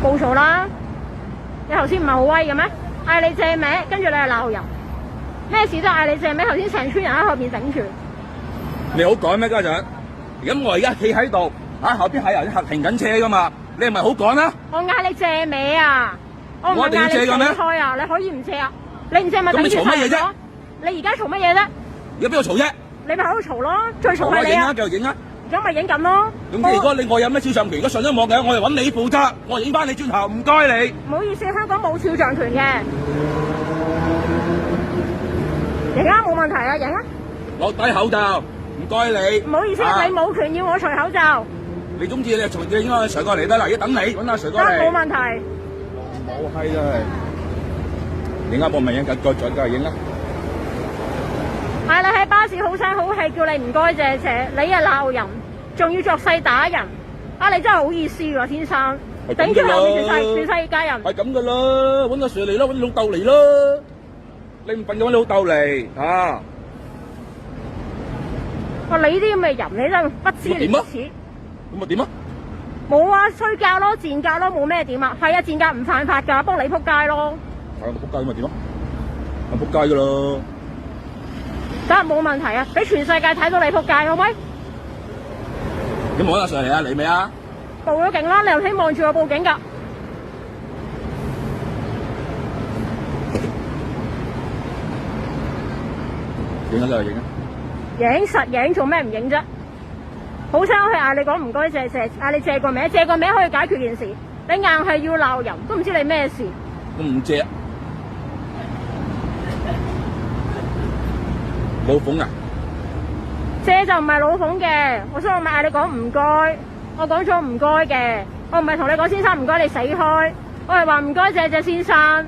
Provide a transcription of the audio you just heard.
報數啦！你頭先唔係好威嘅咩？嗌你借名，跟住你係鬧人，咩事都嗌你借名。頭先成村人喺後邊頂住。你好趕咩家陣？咁我而家企喺度，後邊係人停緊車噶嘛？你係咪好趕啊？我嗌你借名啊！我一定要借嘅咩？開啊！你可以唔借啊？你唔借咪等住咁你嘈乜嘢啫？你而家嘈乜嘢啫？而家邊度嘈啫？你咪喺度嘈咯，最嘈係你啊！繼續影啊！而家咪影緊咯。總之，如果我有咩肖像權，如果上咗網嘅，我就揾你負責，我影翻你轉頭，唔該你。唔好意思，香港冇肖像權嘅。影啊，冇問題啊，影啊！落低口罩，唔該你。唔好意思，你冇權要我除口罩。你中意你應該除過嚟得啦，而家等你揾阿除過嚟。冇問題。冇閪真係。影啊！我咪影緊，再影啦。係你喺巴士好聲好氣叫你唔該謝謝，你啊鬧人，仲要作勢打人，你真係好意思喎，先生，頂住後面全世界人。係咁噶啦，揾阿 Sir 嚟啦，揾你老豆嚟啦，你唔笨就揾你老豆嚟嚇。你啲咁嘅人，你真係不知廉恥。咁咪點啊？冇啊，衰格咯，賤格咯，冇咩點啊？係啊，賤格唔犯法㗎，幫你撲街咯。係啊，撲街咁咪點啊？係撲街㗎啦。梗係冇問題啊！俾全世界睇到你仆街，好唔好？你冇揾阿 Sir 嚟啊？嚟未啊？報咗警啦！你又希望住我報警㗎？影啊！就影啊！影實影，做咩唔影啫？好聲去嗌你講唔該謝謝，嗌你借個名，借個名可以解決件事。你硬係要鬧人，都唔知你咩事。我唔借。老馮啊！借就唔係老馮嘅，所以我咪嗌你講唔該，我講咗唔該嘅，我唔係同你講先生唔該你死開，我係話唔該謝謝先生。